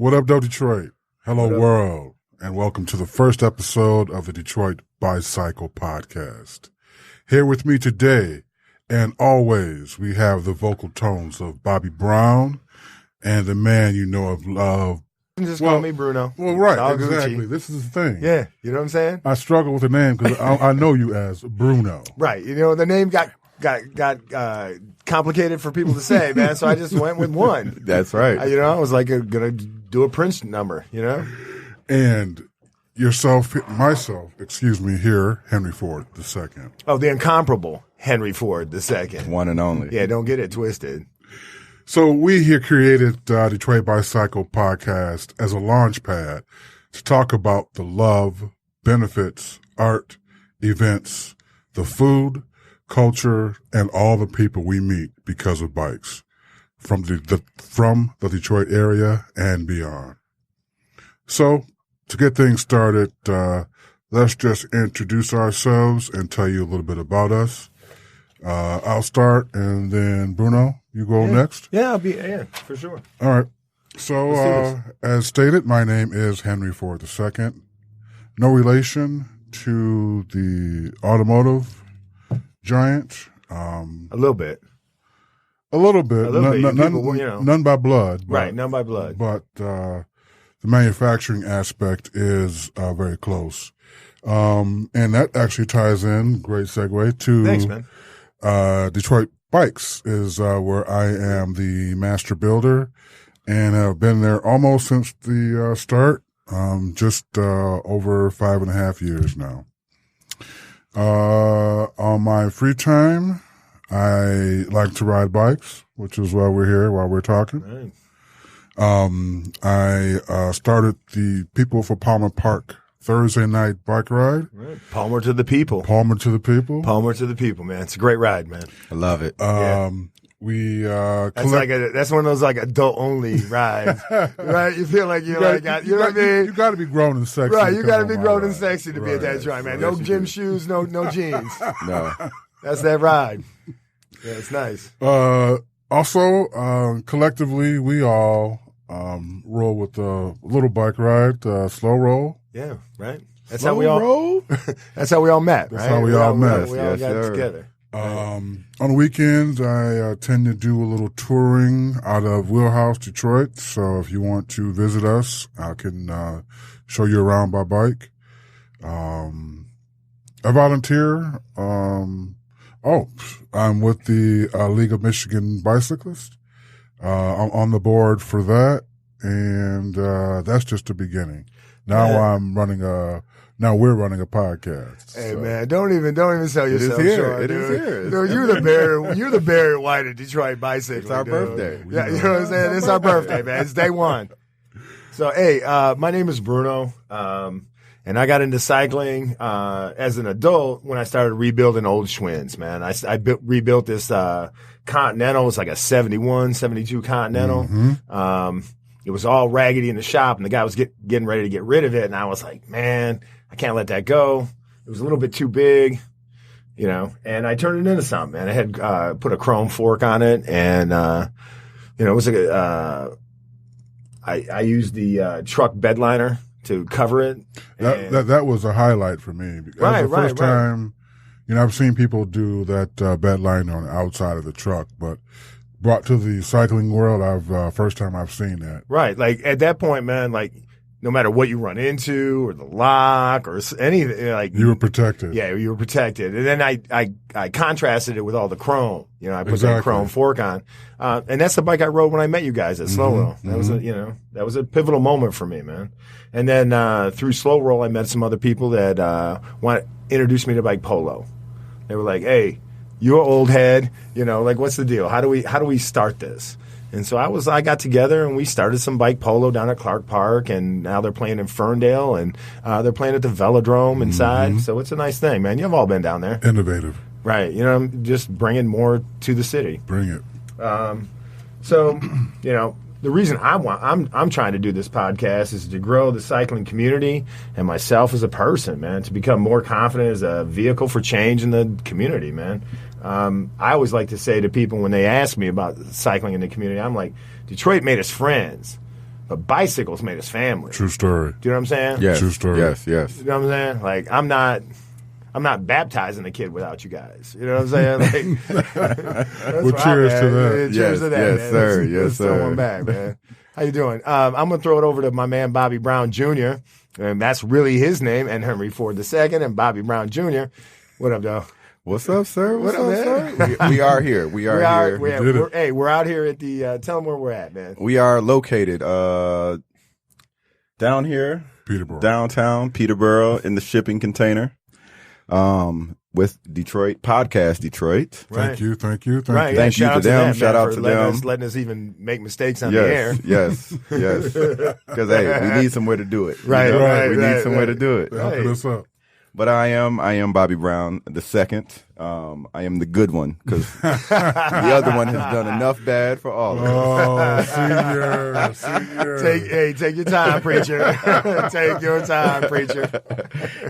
What up, though, Detroit? Hello, world, and welcome to the first episode of the Detroit ByCycle podcast. Here with me today, and always, we have the vocal tones of Bobby Brown and the man you know of love. Just call me Bruno. Well, right, exactly. This is the thing. Yeah, you know what I'm saying? I struggle with the name because I know you as Bruno. Right. You know, the name got complicated for people to say, man, so I just went with one. That's right. I was like going to do a Prince number, you know? And myself, here, Henry Ford II. Oh, the incomparable Henry Ford II. One and only. Yeah, don't get it twisted. So we here created Detroit ByCycle podcast as a launch pad to talk about the love, benefits, art, events, the food, culture, and all the people we meet because of bikes from the Detroit area and beyond. So to get things started, let's just introduce ourselves and tell you a little bit about us. I'll start, and then Bruno, you go next. Yeah, I'll be for sure. All right. So, as stated, my name is Henry Ford II. No relation to the automotive giant. A little bit. A little bit. None by blood. Right, none by blood. But the manufacturing aspect is very close. And that actually ties in, great segue, to Thanks, man. Detroit Bikes is where I am the master builder, and I've been there almost since the start, just over 5.5 years now. On my free time, I like to ride bikes, which is why we're here, while we're talking. Nice. I started the People for Palmer Park Thursday night bike ride. Right. Palmer to the people. Palmer to the people. Palmer to the people, man. It's a great ride, man. I love it. That's one of those like adult only rides, right? You feel like you know what I mean? You got to be grown and sexy, right? You got to be grown and sexy to be at that joint, man. No gym shoes, no jeans. No, that's that ride. Yeah, it's nice. Also, collectively, we all roll with a little bike ride, slow roll. Yeah, right. That's slow how we all roll. That's how we all met. That's right? how we all met. We all got together. On weekends, I tend to do a little touring out of Wheelhouse, Detroit. So if you want to visit us, I can show you around by bike. I volunteer. I'm with the League of Michigan Bicyclists. I'm on the board for that, and that's just the beginning. Now we're running a podcast. Hey, man, don't even sell yourself short. It is here. Dude, you're the Barry White of Detroit Bicycle. It's our birthday. Yeah, you know what I'm saying? It's our birthday, man. It's day one. So, hey, my name is Bruno, and I got into cycling as an adult when I started rebuilding old Schwinn's, man. I rebuilt this Continental. It was like a 71, 72 Continental. Mm-hmm. It was all raggedy in the shop, and the guy was getting ready to get rid of it, and I was like, man, I can't let that go. It was a little bit too big, you know, and I turned it into something, man. I had put a chrome fork on it, and it was like I used the truck bed liner to cover it. That was a highlight for me. Right, the first time, I've seen people do that bed liner on the outside of the truck, but brought to the cycling world, first time I've seen that. Right. Like at that point, man, like no matter what you run into or the lock or anything, like you were protected. Yeah, you were protected. And then I contrasted it with all the chrome. I put that chrome fork on. And that's the bike I rode when I met you guys at Slow Roll. That was that was a pivotal moment for me, man. And then through Slow Roll, I met some other people that introduced me to bike polo. They were like, "Hey, you're old head, like what's the deal? How do we start this?" And so I got together and we started some bike polo down at Clark Park, and now they're playing in Ferndale, and they're playing at the Velodrome inside. Mm-hmm. So it's a nice thing, man. You've all been down there. Innovative. Right. Just bringing more to the city. Bring it. So, the reason I'm trying to do this podcast is to grow the cycling community and myself as a person, man, to become more confident as a vehicle for change in the community, man. I always like to say to people when they ask me about cycling in the community, I'm like, Detroit made us friends. but bicycles made us family. True story. Do you know what I'm saying? Yes. True story. Yes. You know what I'm saying? Like, I'm not baptizing a kid without you guys. You know what I'm saying? Like, Well, cheers to that. Cheers to that, yes, man. sir. Let's throw one back, man. How you doing? I'm going to throw it over to my man, Bobby Brown Jr., and that's really his name, and Henry Ford II, and Bobby Brown Jr. What up, though? What's up, sir? What up, sir? We are here. We are here. We're out here at the, tell them where we're at, man. We are located down here, Peterborough. downtown Peterborough, in the shipping container, with Detroit Podcast Detroit. Thank you. Thank you to them. Shout out to them. Letting us even make mistakes on the air. Yes. Because hey, we need somewhere to do it. Right. We need somewhere to do it. Helping us up. But I am Bobby Brown II. I am the good one because the other one has done enough bad for all of us. Oh, senior. Take your time, preacher. Take your time, preacher.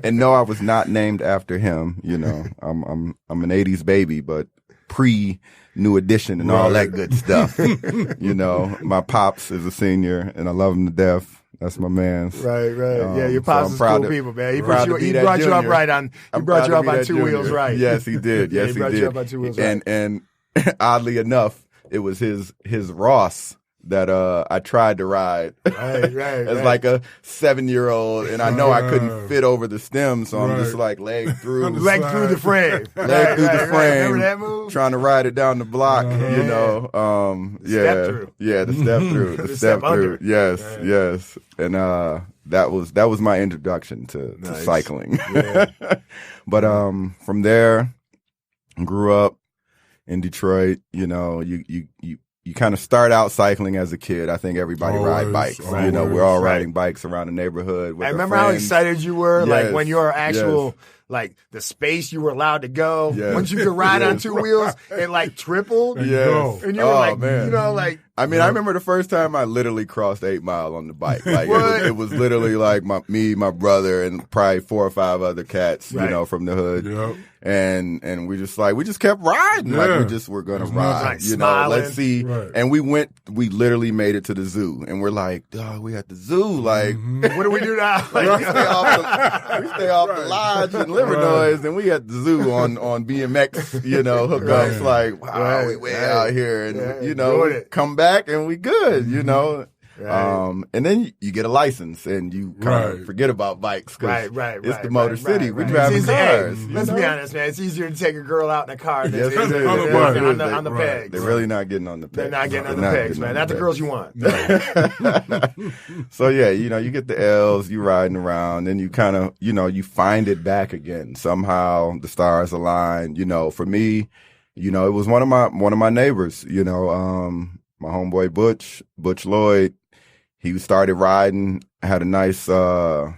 And no, I was not named after him. You know, I'm an '80s baby, but pre New Edition and all that good stuff. You know, my pops is a senior, and I love him to death. That's my man. Right. Yeah, your pops is cool people, man. He brought you up right on. He brought you up on two wheels, right? Yes, he did. Yes, he brought you up on two wheels, right? And oddly enough, it was his Ross that I tried to ride as like a 7-year-old, and I know I couldn't fit over the stem, so I'm just like leg through the frame, Remember that move? Trying to ride it down the block, you know. Step through. The step through, the step through. Yes, and that was my introduction to cycling. Yeah. But from there, grew up in Detroit. You know, you kind of start out cycling as a kid. I think everybody ride bikes. You know, we're all riding bikes around the neighborhood. With I remember how excited you were, like when your actual, like the space you were allowed to go. Yes. Once you could ride on two wheels, it like tripled. Yes. And you were like, man. You know, like. I mean, I remember the first time I literally crossed 8 Mile on the bike. Like it was literally like me, my brother, and probably 4 or 5 other cats, you know, from the hood. Yep. And we just kept riding. Yeah. Like we're gonna ride. Like you smiling. know, let's see. Right. And we literally made it to the zoo. And we're like, dog, we at the zoo. Like what do we do now? we stay off the lodge in Livernois, and we at the zoo on BMX, you know, hookups. Like, wow, we way out here, and you know, come back and we good, you know. Right. And then you get a license and you kind of forget about bikes because it's the Motor City. We're driving cars. Hey, let's be honest, man. It's easier to take a girl out in a car than yes, it is. On the pegs. They're really not getting on the pegs. They're not getting on the pegs, man. Not the girls you want. So yeah, you know, you get the L's, you riding around, and you kind of, you know, you find it back again. Somehow the stars align. You know, for me, you know, it was one of my neighbors. You know, my homeboy Butch Lloyd. He started riding, had a nice, not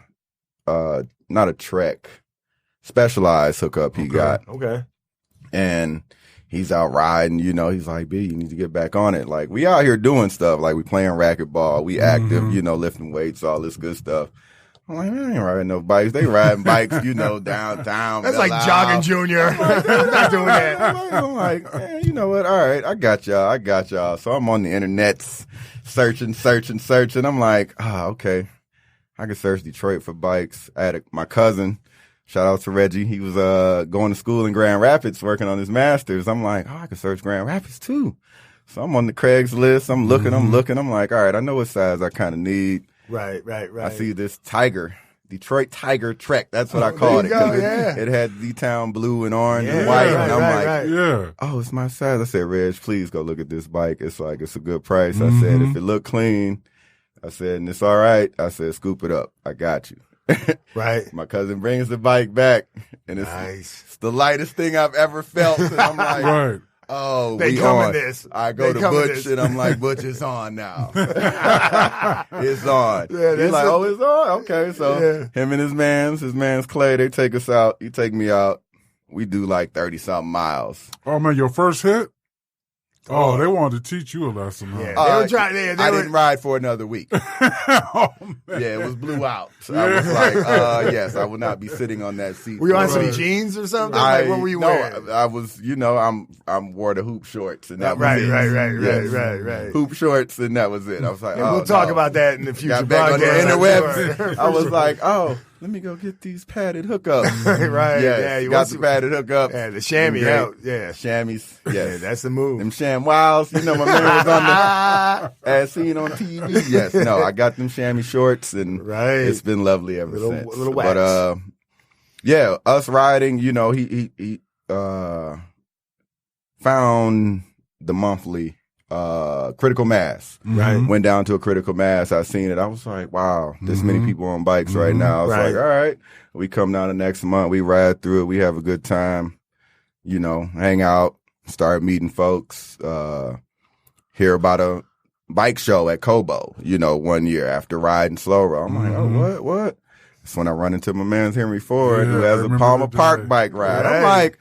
a Trek, Specialized hookup he got. Okay. And he's out riding, you know, he's like, B, you need to get back on it. Like, we out here doing stuff, like we playing racquetball, we active, you know, lifting weights, all this good stuff. I'm like, man, I ain't riding no bikes. They riding bikes, you know, downtown. That's like jogging, Junior. I'm not doing that. I'm like, man, you know what? All right, I got y'all. So I'm on the internets searching. I'm like, okay. I can search Detroit for bikes. I had my cousin, shout out to Reggie. He was going to school in Grand Rapids working on his master's. I'm like, I can search Grand Rapids too. So I'm on the Craigslist. I'm looking. I'm like, all right, I know what size I kind of need. Right. I see this Detroit Tiger Trek. That's what I called it. It had D-Town blue and orange and white. And I'm like, oh, it's my size. I said, Reg, please go look at this bike. It's like, it's a good price. I said, if it look clean, I said, and it's all right. I said, scoop it up. I got you. Right. My cousin brings the bike back, and it's the lightest thing I've ever felt. And I'm like, oh, they come in this. I go to Butch and I'm like, Butch, it's on now. It's on. Yeah, he's like, oh, it's on? Okay. So him and his man's Clay, they take us out. He take me out. We do like 30-something miles. Oh, man, your first hit? Oh, they wanted to teach you a lesson. Huh? Yeah, they were trying. I didn't ride for another week. Oh, man. Yeah, it was blew out. So I was like, yes, I will not be sitting on that seat. Were you on some jeans or something? Like, what were you wearing? I was, I'm wore the hoop shorts and that was right, it. Right. Hoop shorts and that was it. I was like, we'll talk about that in the future. Got back on the interwebs. Sure. I was like, let me go get these padded hookups. Right. Yes, Yeah. You got the padded hookups. Yeah, the chamois out. Yeah. Chamois. Yes. Yeah, that's the move. Them sham wows. You know, my man was on the, as seen on TV. Yes. No, I got them chamois shorts and it's been lovely ever since. Little wax. But, yeah, us riding, you know, he found the monthly critical mass. Right. Went down to a critical mass. I seen it. I was like, wow, this many people on bikes right now. I was like, all right, we come down the next month. We ride through it. We have a good time, you know, hang out, start meeting folks, hear about a bike show at Kobo, you know, one year after riding slow roll. I'm like, oh, what? That's when I run into my man Henry Ford, who has a Palmer Park bike ride. I'm like,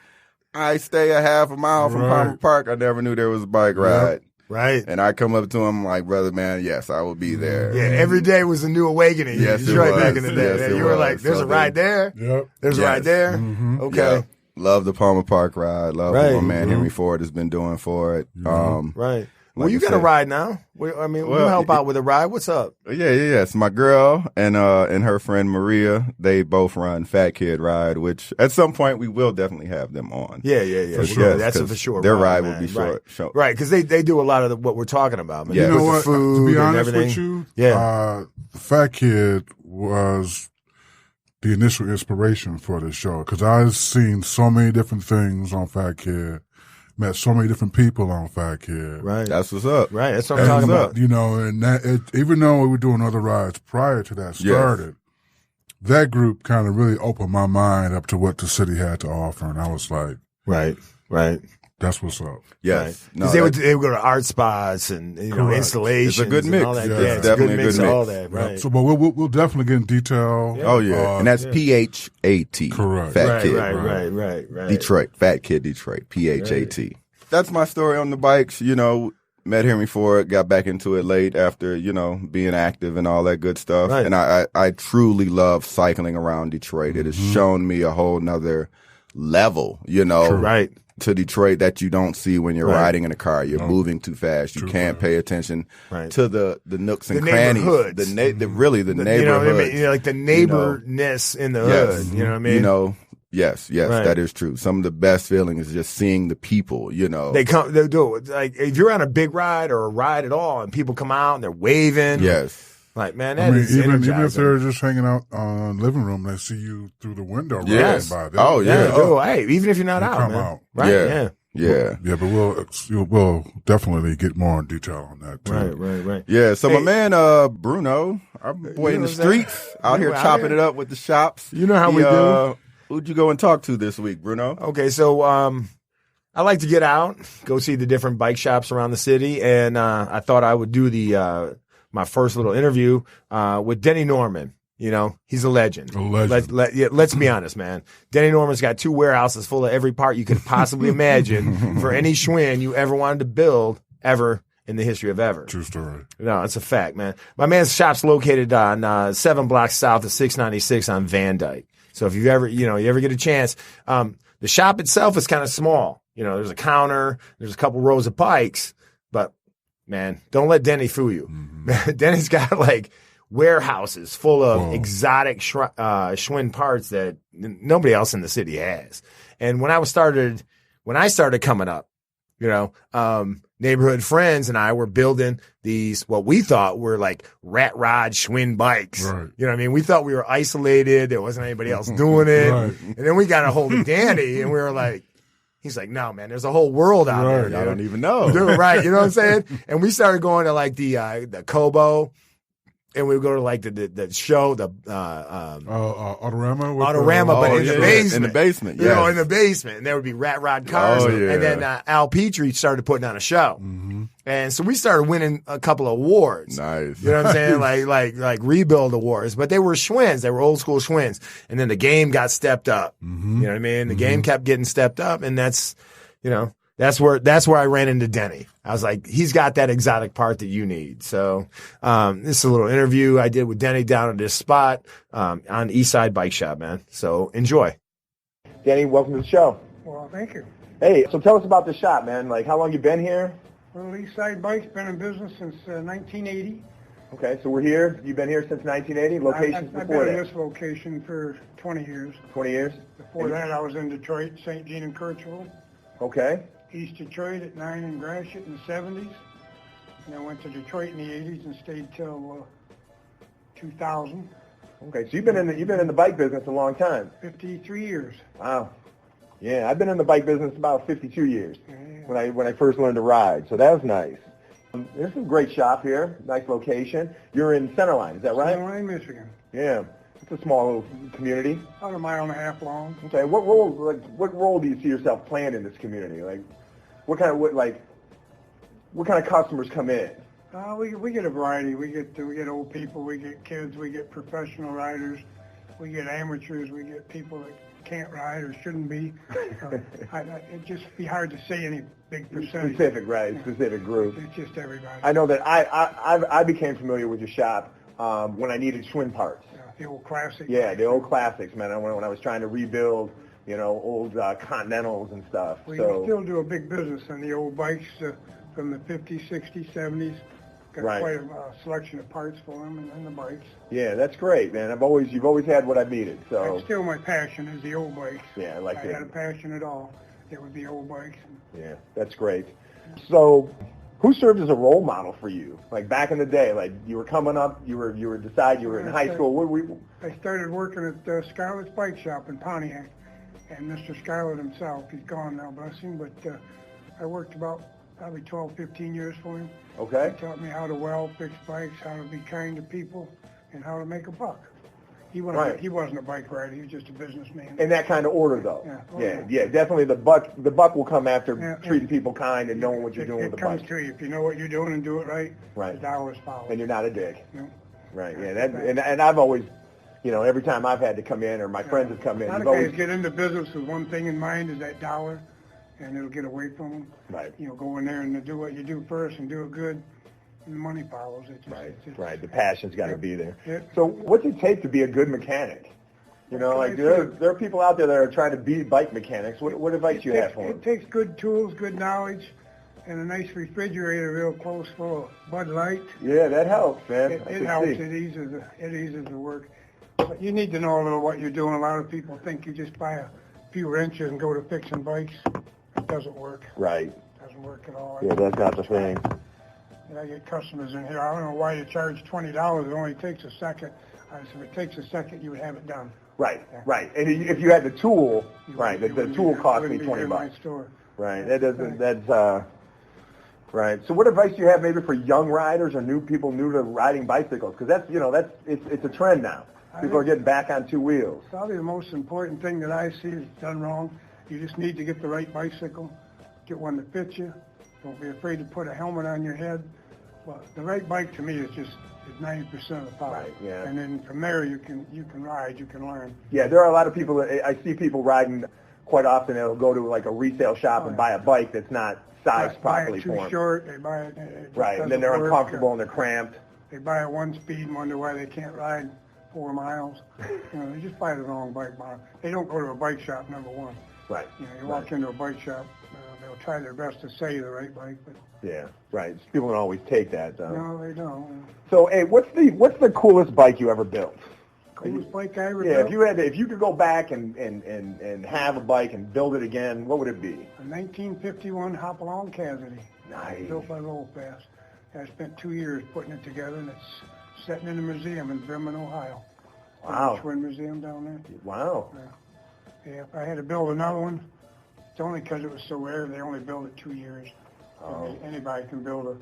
I stay a half a mile from Palmer Park. I never knew there was a bike ride. Right. And I come up to him like, brother, man, yes, I will be there. Yeah, every day was a new awakening. Yes, in Detroit back in the day. Yes, you were like, there's a ride there. Yep. There's a ride there. Okay. Yep. Love the Palmer Park ride. Love what my man Henry Ford has been doing for it. Right. Well, you got a ride now. We'll help out with a ride. What's up? Yeah. It's my girl and her friend Maria. They both run Fat Kid Ride, which at some point we will definitely have them on. Yeah. For sure. That's for sure. Their ride will be short. Right, because they do a lot of what we're talking about. Man. Yeah. You know With what? the food To be and honest everything. with you, Fat Kid was the initial inspiration for this show because I've seen so many different things on Fat Kid, met so many different people on Fat Kid. Right. That's what's up. Right. That's what I'm talking about. You know, and even though we were doing other rides prior to that started, that group kind of really opened my mind up to what the city had to offer, and I was like, right. That's what's up. Yes. Because they would go to art spots and installations. It's a good mix. And all that. Yeah, It's definitely a good mix. mix. All that. Right. So, but we'll definitely get in detail. Oh yeah, and that's PHAT. Correct. Fat Kid. Right. Detroit. Fat Kid Detroit. PHAT. That's my story on the bikes. You know, met Henry Ford, got back into it late after, you know, being active and all that good stuff. Right. And I truly love cycling around Detroit. It has shown me a whole nother level, you know. Right. To Detroit that you don't see when you're riding in a car. You're moving too fast. You can't pay attention to the nooks and crannies. Neighborhoods. The neighborhoods. You know what I mean? Like the neighborness in the hood. You know what I mean? You know, yes, that is true. Some of the best feeling is just seeing the people, you know. They do it. Like if you're on a big ride or a ride at all and people come out and they're waving. Yes. Like, man, even if energizing. they're just hanging out in the living room, they see you through the window. Yes. By. Oh, yeah. Hey, even if you're not out, come man. out. Right? Yeah. But we'll definitely get more in detail on that too. Right. Yeah. So my man, Bruno, our boy in the streets, out here chopping it up with the shops. You know how we do. Who'd you go and talk to this week, Bruno? Okay, so I like to get out, go see the different bike shops around the city, and I thought I would do my first little interview with Denny Norman. You know, he's a legend. Let's be honest, man. Denny Norman's got 2 warehouses full of every part you could possibly imagine for any Schwinn you ever wanted to build ever in the history of ever. True story. No, it's a fact, man. My man's shop's located on 7 blocks south of 696 on Van Dyke. So if you ever get a chance, the shop itself is kind of small. You know, there's a counter, there's a couple rows of bikes, but man, don't let Denny fool you. Denny's got like warehouses full of exotic Schwinn parts that nobody else in the city has. And when I started coming up, you know, neighborhood friends and I were building these, what we thought were like rat rod Schwinn bikes. Right. You know what I mean? We thought we were isolated. There wasn't anybody else doing it. Right. And then we got a hold of Danny and we were like, he's like, no, man, there's a whole world out there. I don't even know. Right. You know what I'm saying? And we started going to like the Kobo. And we would go to like the show, Autorama, but in the basement. In the basement, You know, in the basement. And there would be rat rod cars. Oh, yeah. And then Al Petrie started putting on a show. And so we started winning a couple of awards. Nice. You know what I'm saying? like rebuild awards. But they were Schwinns. They were old school Schwinns. And then the game got stepped up. You know what I mean? The game kept getting stepped up. And that's, you know, That's where I ran into Denny. I was like, he's got that exotic part that you need. So, this is a little interview I did with Denny down at this spot, on Eastside Bike Shop, man. So enjoy. Denny, welcome to the show. Well, thank you. Hey, so tell us about the shop, man. Like, how long you been here? Well, Eastside Bike's been in business since 1980. Okay, so we're here. You've been here since 1980. Locations I've before been that? in this location for 20 years. 20 years? Before that, I was in Detroit, St. Jean and Kirchville. Okay. East Detroit at 9 and Gratiot in the 70s. And I went to Detroit in the 80s and stayed till 2000. Okay, so you've been in the bike business a long time. 53 years. Wow. Yeah, I've been in the bike business about 52 years. Yeah. When I first learned to ride. So that was nice. This is a great shop here. Nice location. You're in Centerline, is that right? Centerline, Michigan. Yeah. It's a small little community. About a mile and a half long. Okay. What role do you see yourself playing in this community? Like, what kind of customers come in? We get a variety. We get old people, we get kids, we get professional riders, we get amateurs, we get people that can't ride or shouldn't be. It'd just be hard to say any big percentage. Specific, right? Yeah. Specific group. It's just everybody. I know that I became familiar with your shop when I needed Schwinn parts. The old classics. Yeah, the old classics, man. When I was trying to rebuild, old Continentals and stuff. We still do a big business on the old bikes from the 50s, 60s, 70s. Got right. Quite a selection of parts for them and the bikes. Yeah, that's great, man. You've always had what I've needed. So that's still my passion is the old bikes. Yeah, I like that. If I had a passion at all, it would be old bikes. Yeah, that's great. So, who served as a role model for you? Like back in the day, like you were coming up, you were in high school. I started working at Scarlett's Bike Shop in Pontiac, and Mr. Scarlett himself, he's gone now, bless him, but I worked about probably 12, 15 years for him. Okay. He taught me how to weld, fix bikes, how to be kind to people, and how to make a buck. He wasn't a bike rider. He was just a businessman. In that kind of order, though. Yeah, definitely. The buck will come after treating people kind and knowing what you're doing with the bike. It comes to you if you know what you're doing and do it right. Right. The dollars follow. And you're not a dick. No. Right. Yeah. And I've always, every time I've had to come in or my friends have come in, a lot of guys get into business with one thing in mind is that dollar, and it'll get away from them. Right. Go in there and do what you do first and do it good. And the money follows. Right. The passion's got to be there. Yeah. So what's it take to be a good mechanic? There are people out there that are trying to be bike mechanics. What advice do you have for them? It takes good tools, good knowledge, and a nice refrigerator real close full of Bud Light. Yeah, that helps, man. It helps. It eases the work. But you need to know a little what you're doing. A lot of people think you just buy a few wrenches and go to fixing bikes. It doesn't work. Right. It doesn't work at all. Yeah, that's not the thing. I get customers in here. I don't know why you charge $20. It only takes a second. I said, if it takes a second, you would have it done. Right. And if you had the tool, the tool cost me $20. Right. That doesn't. That's right. So, what advice do you have maybe for young riders or new people new to riding bicycles? Because it's a trend now. People are getting back on two wheels. Probably the most important thing that I see is done wrong. You just need to get the right bicycle, get one that fits you. Don't be afraid to put a helmet on your head. Well, the right bike to me is 90% of the power. Right, yeah. And then from there you can ride, you can learn. Yeah, there are a lot of people I see people riding quite often. They'll go to like a resale shop and buy a bike that's not sized properly for them. Buy it too short. They buy it. Right, and then they're uncomfortable and they're cramped. They buy it one speed and wonder why they can't ride 4 miles. They just buy the wrong bike model. They don't go to a bike shop, number one. Right. You walk into a bike shop, they'll try their best to say the right bike, but yeah, right. People don't always take that. No, they don't. So, hey, what's the coolest bike you ever built? Coolest bike I ever built? If you could go back and have a bike and build it again, what would it be? A 1951 Hopalong Cassidy. Nice. Built by Rollfast. I spent 2 years putting it together, and it's sitting in a museum in Bremen, Ohio. Wow. The Schwinn Museum down there. Wow. Yeah, if I had to build another one, it's only because it was so rare. They only build it 2 years. Oh. Anybody can build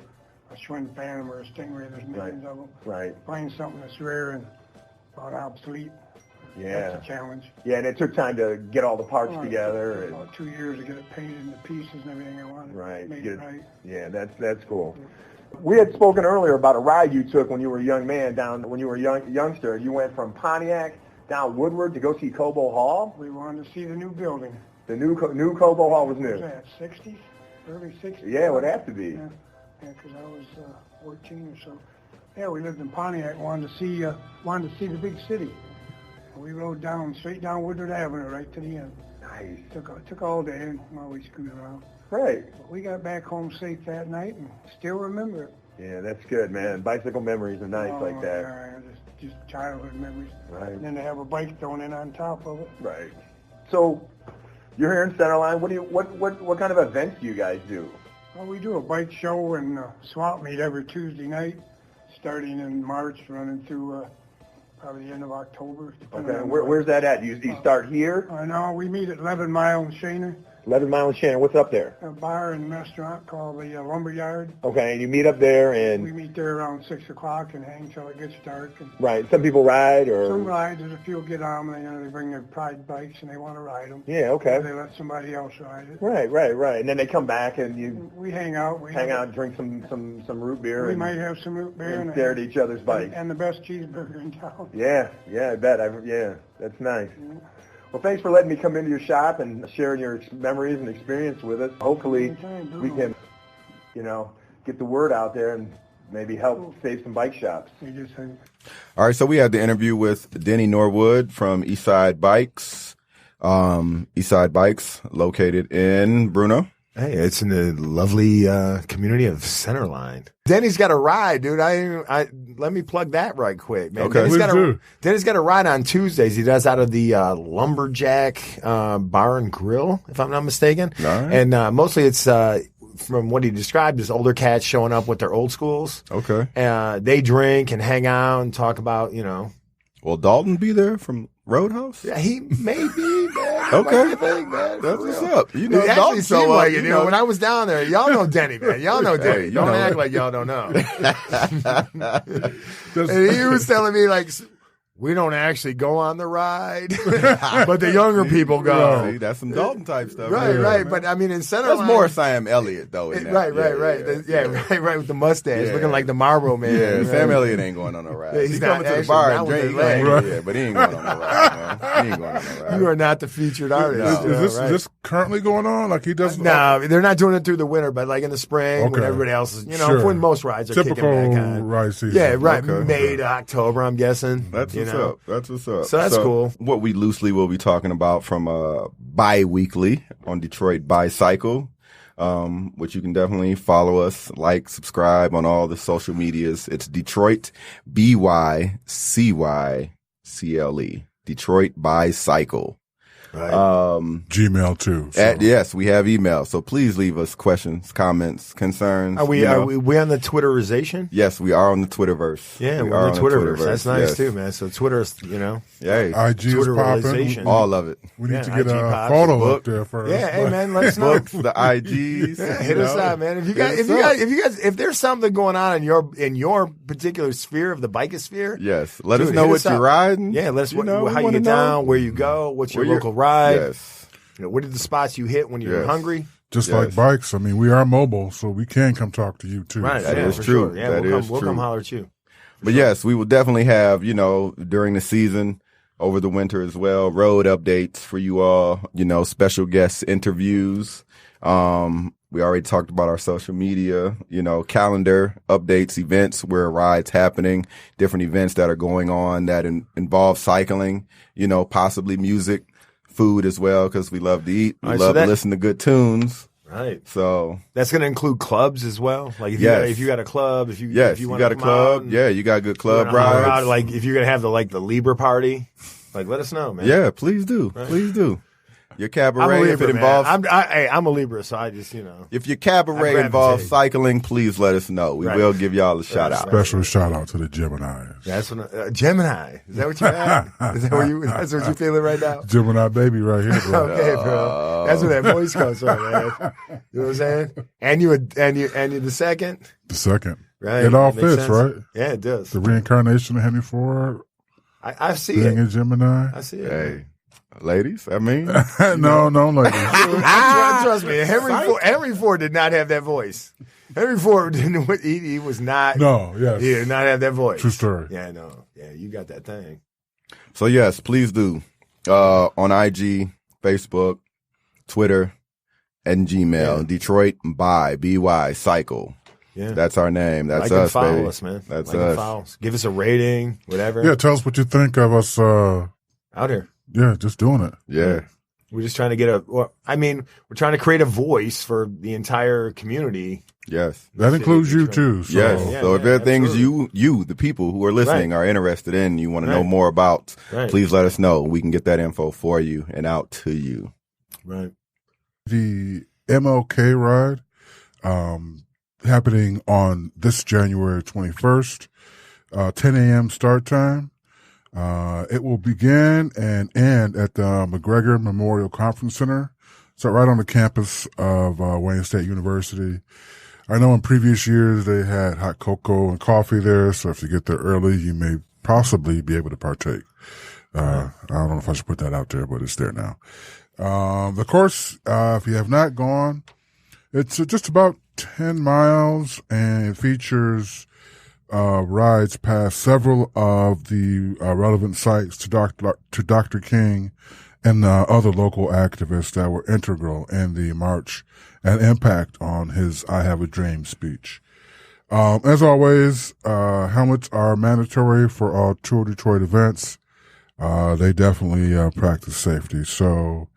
a Schwinn Phantom or a Stingray. There's millions of them. Right. Find something that's rare and about obsolete. Yeah. That's a challenge. Yeah, and it took time to get all the parts together. It took about 2 years to get it painted into pieces and everything I wanted. Right. Made it right. Yeah, that's cool. Yeah. We had spoken earlier about a ride you took when you were a young man when you were a youngster. You went from Pontiac down Woodward to go see Cobo Hall. We wanted to see the new building. The new Cobo Hall was new. What was that, 60s? early 60s. Yeah, it would have to be. Yeah, because I was 14 or so. Yeah, we lived in Pontiac, wanted to see the big city. We rode straight down Woodward Avenue right to the end. Nice. Took all day while we screwed around. Right. But we got back home safe that night and still remember it. Yeah, that's good, man. Bicycle memories are nice like that. Yeah, just childhood memories. Right. And then to have a bike thrown in on top of it. Right. So, you're here in Centerline. What kind of events do you guys do? Well, we do a bike show and swap meet every Tuesday night, starting in March, running through probably the end of October. Okay. Where's that at? You start here? No, we meet at 11 Mile and Shaner. 11 Mile and Shannon. What's up there? A bar and restaurant called the Lumberyard. Okay, and you meet up there We and... meet there around 6 o'clock and hang till it gets dark. And Right. Some people ride or... some ride, there's a few get on them, they bring their pride bikes and they want to ride them. Yeah, okay. They let somebody else ride it. Right. And then they come back and you We hang out. hang out, drink some root beer We and, might have some root beer and stare at each other's bikes. and the best cheeseburger in town. Yeah, I bet. That's nice. Well, thanks for letting me come into your shop and sharing your memories and experience with us. Hopefully, Anytime, we can, get the word out there and maybe help save some bike shops. We just hang. All right, so we had the interview with Denny Norwood from Eastside Bikes. Eastside Bikes, located in Bruno. Hey, it's in the lovely community of Centerline. Denny's got a ride, dude. Let me plug that right quick, man. Okay. Denny's got a ride on Tuesdays. He does out of the Lumberjack Bar and Grill, if I'm not mistaken. All right. And mostly it's from what he described as older cats showing up with their old schools. Okay. They drink and hang out and talk about, Will Dalton be there from Roadhouse? Yeah, he may be, man. Okay. What do you think, man? That's For what's real. up. It actually Dalton seemed show like up, it, dude. When I was down there, y'all know Denny, man. Y'all know Denny. you Don't know act it. like y'all don't know. And he was telling me, like, we don't actually go on the ride, but the younger people go. See, that's some Dalton type stuff. Right. But I mean, in Centerline, That's more Sam Elliott, though. In that. Right. Yeah. Right, with the mustache, Yeah. looking like the Marlboro man. Yeah, right? Sam Elliott ain't going on no ride. Yeah, He's he's coming not to the actually bar not and with drink. the leg. Yeah, but he ain't going on no ride, man. He ain't going on no ride. You are not the featured artist. Is right? this currently going on? Like he doesn't? No, they're not doing it through the winter, but like in the spring when Okay. everybody else is, Sure. when most rides are Typical kicking back on. ride season. Yeah, right. Okay. May to October, I'm guessing. That's what's up. That's what's up. So that's cool. What we loosely will be talking about from bi-weekly on Detroit ByCycle, which you can definitely follow us, like, subscribe on all the social medias. It's Detroit ByCycle. Detroit ByCycle. Right. Gmail too. So. Yes, we have email. So please leave us questions, comments, concerns. Are we on the Twitterization? Yes, we are on the Twitterverse. Yeah, we we're are on the Twitterverse. Twitterverse. That's nice Yes. too, man. So Twitter's, Hey, IG is popping. Twitterization. all of it. We need Yeah, to get IG a pops, photo book. up there first. Yeah, hey man, let us know. Books, the IGs. Yeah, hit us up, man. If there's something going on in your particular sphere of the bikeosphere, Yes. Let Dude, us know hit what us you're up. riding. Yeah, let us You know know, how we you wanna get know. down, where you go, what's your Where local ride. Yes. What are the spots you hit when you're Yes. hungry? Just Yes. like bikes. I mean, we are mobile, so we can come talk to you too. Right, That yeah, is for true. Sure. Yeah, That we'll is come true. holler at you. But yes, we will definitely have, during the season, over the winter as well, road updates for you all, special guest interviews. We already talked about our social media, calendar updates, events where a ride's happening, different events that are going on that involve cycling, possibly music, food as well, because we love to eat. We All right, so love to listen to good tunes. Right. So That's going to include clubs as well. Like if you got a club, if you you got a club, you got good club rides. Like if you're going to have the Libra party, like let us know, man. Yeah, please do. Right. Please do. Your I'm a cabaret, Libra, if it man. involves I'm a Libra, so I just if your I cabaret gravitate. involves cycling, please let us know. We Right. will give y'all a shout out. Special shout out to the Geminis. That's what Gemini. Is that what you're at? Is that what that's what you're feeling right now? Gemini baby right here, bro. Okay, bro. That's where that voice comes from, man. You know what I'm saying? And you the second, The second. right? It all Makes fits, sense. right? Yeah, it does. The reincarnation of Henry Ford, I see being it. a Gemini. I see it. Hey, ladies, I mean, no, ladies. Trust me, Henry Ford did not have that voice. Henry Ford didn't. He was not. No, yes. He did not have that voice. True story. Yeah, no. Yeah, you got that thing. so yes, please do. On IG, Facebook, Twitter, and Gmail. Yeah. Detroit by ByCycle. Yeah. That's our name. That's like us, and follow baby. us, man. That's like us. And follow us. Give us a rating, whatever. Yeah, tell us what you think of us. Out here. Yeah, just doing it. Yeah. We're just trying to get we're trying to create a voice for the entire community. Yes. That includes you too. So. Yes. Yeah, so if there are things absolutely. you, the people who are listening, Right. are interested in, you want to know Right. more about, Right. please let us know. We can get that info for you and out to you. Right. The MLK ride, happening on this January 21st, 10 a.m. start time. It will begin and end at the McGregor Memorial Conference Center. So right on the campus of Wayne State University. I know in previous years they had hot cocoa and coffee there. So if you get there early, you may possibly be able to partake. I don't know if I should put that out there, but it's there now. The course, if you have not gone, it's just about 10 miles and it features rides past several of the relevant sites to Dr. King and other local activists that were integral in the march and impact on his I Have a Dream speech. As always, helmets are mandatory for all Tour Detroit events. They definitely practice safety. So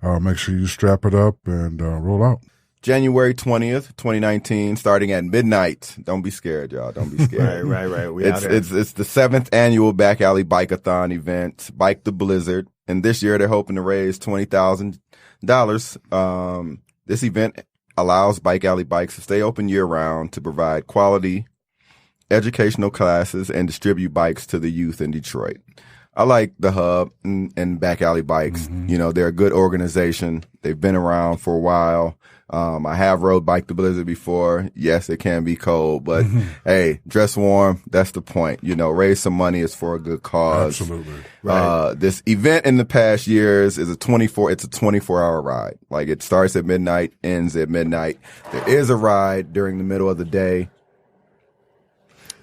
make sure you strap it up and roll out. January 20th, 2019, starting at midnight. Don't be scared, y'all. Don't be scared. Right. We out here. It's the 7th annual Back Alley Bike-a-thon event, Bike the Blizzard. And this year they're hoping to raise $20,000. This event allows Bike Alley Bikes to stay open year round to provide quality educational classes and distribute bikes to the youth in Detroit. I like the Hub and Back Alley Bikes. Mm-hmm. You know, they're a good organization. They've been around for a while. I have rode Bike the Blizzard before. Yes, it can be cold, but hey, dress warm. That's the point. You know, raise some money is for a good cause. Absolutely. Right. This event in the past years is it's a 24-hour ride. Like it starts at midnight, ends at midnight. There is a ride during the middle of the day.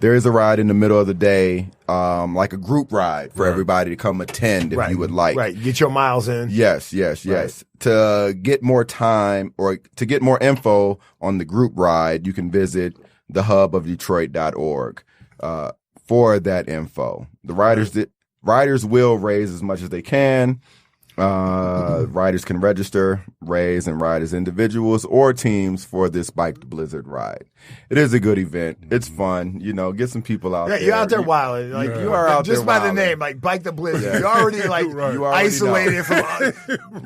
There is a ride in the middle of the day, like a group ride for everybody to come attend if you would like. Right. Get your miles in. Yes. Right. To get more time or to get more info on the group ride, you can visit thehubofdetroit.org for that info. The riders will raise as much as they can. Riders can register, raise, and ride as individuals or teams for this Bike the Blizzard ride. It is a good event. It's fun. You know, get some people out there. You're out there wilding. Like you are out just there by wilding. the name, like Bike the Blizzard. Yeah. You're already like You already isolated from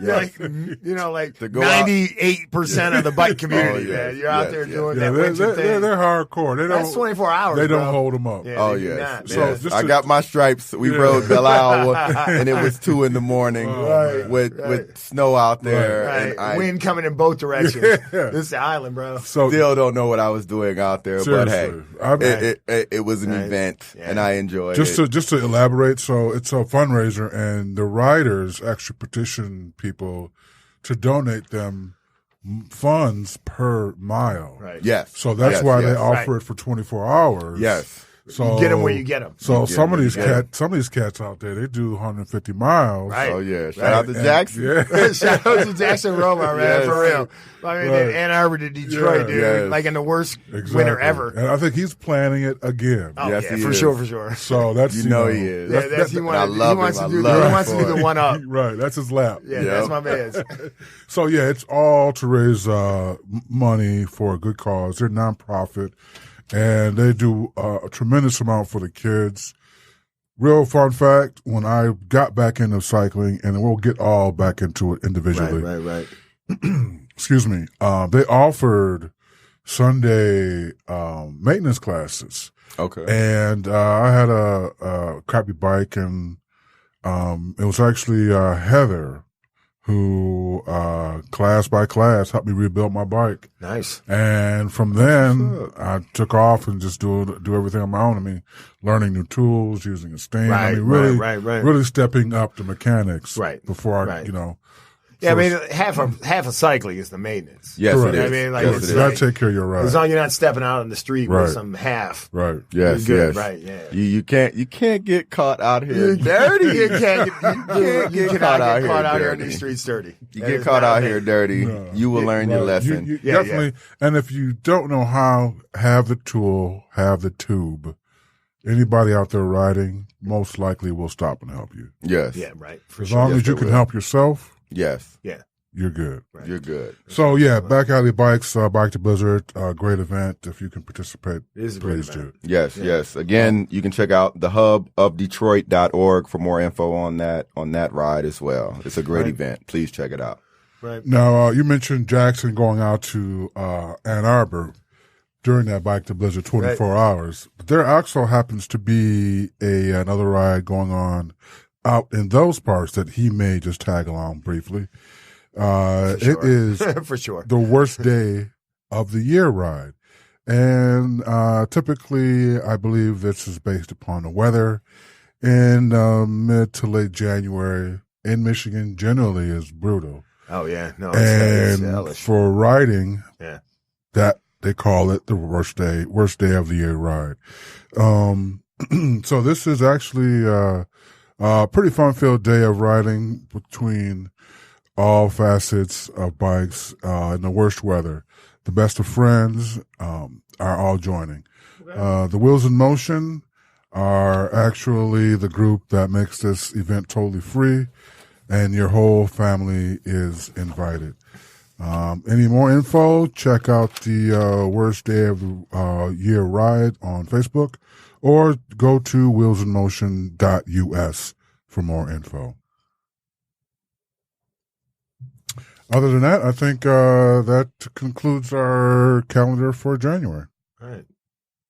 Yes. like you know, like To go out- 98% of the bike community, yes, man. You're out there yes. doing Yeah, that winter thing. they're hardcore. They That's don't. 24 hours. They don't bro. hold them up. Yeah, Oh, they do yes. not, So man. just I to- got my stripes. We rode Belle Isle, and it was 2 a.m. Right, with snow out there. Right. And I Wind coming in both directions. This is the island, bro. So still don't know what I was doing out there, but hey, seriously, it was an event, and I enjoyed just it. to elaborate, so it's a fundraiser, and the riders actually petition people to donate them funds per mile. Right. Yes. So that's Yes, why yes. they offer it for 24 hours. Yes. So You get them where you get them. So You get some 'em of where these you get some of these cats out there, they do 150 miles. Right. Oh yeah. Shout out to And- Jackson. Yeah. Shout out to Jackson Roma, man, Yes. for real. I mean, Right. in Ann Arbor to Detroit, Yeah. dude. Yes. Like in the worst Exactly. winter ever. And I think he's planning it again. Oh, Yes, yeah, he for is. sure. So that's You know he is. Yeah, That's, he I wants love to him. do I the love he him wants to for do the it. one up. right. That's his lap. Yeah, Yep. that's my man's. So yeah, it's all to raise money for a good cause. They're nonprofit, and they do a tremendous amount for the kids. Real fun fact: when I got back into cycling, and we'll get all back into it individually. Right. Excuse me. They offered Sunday maintenance classes, Okay. and I had a crappy bike, and it was actually Heather who class by class helped me rebuild my bike. Nice. And from then I took off and just do everything on my own. I mean, learning new tools, using a stand. I mean, really, right. really stepping up the mechanics. Right. Before I, Right. Yeah, I mean, half of cycling is the maintenance. Yes, Correct. it is. I mean, like, Yes, it's it You is. gotta like- take care of your ride. As long as you're not stepping out on the street Right. with some half. Right. Yes, You're yes. good, right, yeah. You can't get caught out here dirty. You can't get caught out here in dirty. these streets dirty. You That get is caught not out a here thing. dirty. You will learn your Right. lesson. You Yeah, definitely. And if you don't know how, have the tool, have the tube. Anybody out there riding most likely will stop and help you. Yes. Yeah, right. For As sure. long Yes, as you they can will. help yourself, Yes. Yeah. you're good. Right. You're good. So yeah, Back Alley Bikes, Bike to Blizzard, great event. If you can participate, It is a great please event. do. Yes, yes. Again, you can check out thehubofdetroit.org for more info on that ride as well. It's a great event. Please check it out. Right. Now, you mentioned Jackson going out to Ann Arbor during that Bike to Blizzard 24 hours. But there also happens to be another ride going on out in those parts that he may just tag along briefly. It is For sure. the worst day of the year ride. And typically, I believe this is based upon the weather. In mid to late January in Michigan generally is brutal. Oh, yeah. No, it's And hellish. for riding, Yeah. that they call it the worst day of the year ride. So this is actually a pretty fun-filled day of riding between all facets of bikes in the worst weather. The best of friends are all joining. The Wheels in Motion are actually the group that makes this event totally free, and your whole family is invited. Any more info, check out the worst day of the year ride on Facebook, or go to wheelsinmotion.us for more info. Other than that, I think that concludes our calendar for January. All right.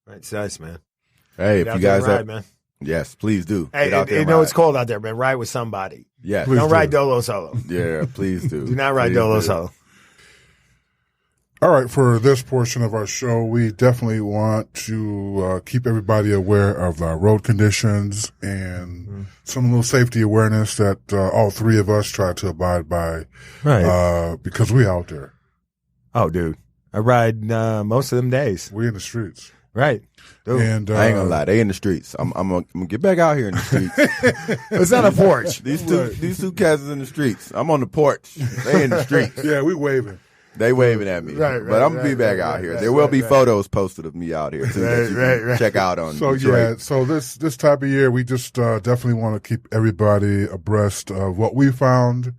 Right. It's nice, man. Hey, Get if out you there guys and ride, man. yes, please do. Hey, Get out there you and know ride. it's cold out there, man. Ride with somebody. Yes. Please Don't do. ride Dolo solo. Yeah, please do. Do not ride Please Dolo do. solo. All right, for this portion of our show, we definitely want to keep everybody aware of the road conditions and some little safety awareness that all three of us try to abide by, Right. because we out there. Oh, dude. I ride most of them days. We in the streets. Right. Dude. And I ain't gonna lie, they in the streets. I'm gonna get back out here in the streets. It's not a porch. These two cats is in the streets. I'm on the porch. They in the streets. Yeah, we waving. They waving at me. Right, but I'm gonna be right, back right, out right, here. right, There will right, be right. photos posted of me out here too that you can right. check out on So Detroit. yeah, so this type of year, we just definitely want to keep everybody abreast of what we found,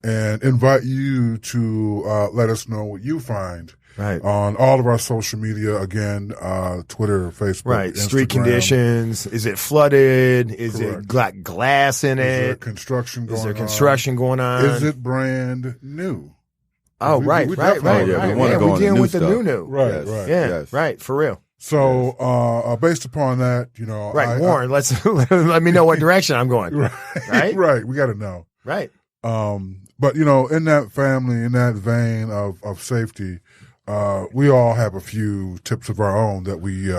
and invite you to let us know what you find. Right. On all of our social media, again, Twitter, Facebook, Right. Street Instagram. conditions. Is it flooded? Is Correct. it got glass in Is there it? construction going Is there on? construction going on? Is it brand new? Oh, we right. definitely- yeah, we right. wanna Yeah, go we're on the dealing new with the stuff. new. Right, Yes. right. Yeah. Yes. Right. For real. So, based upon that, you know, Right. Warren, let's let me know what direction I'm going. Right? right. We got to know. Right. But you know, in that family, in that vein of safety, we all have a few tips of our own that we,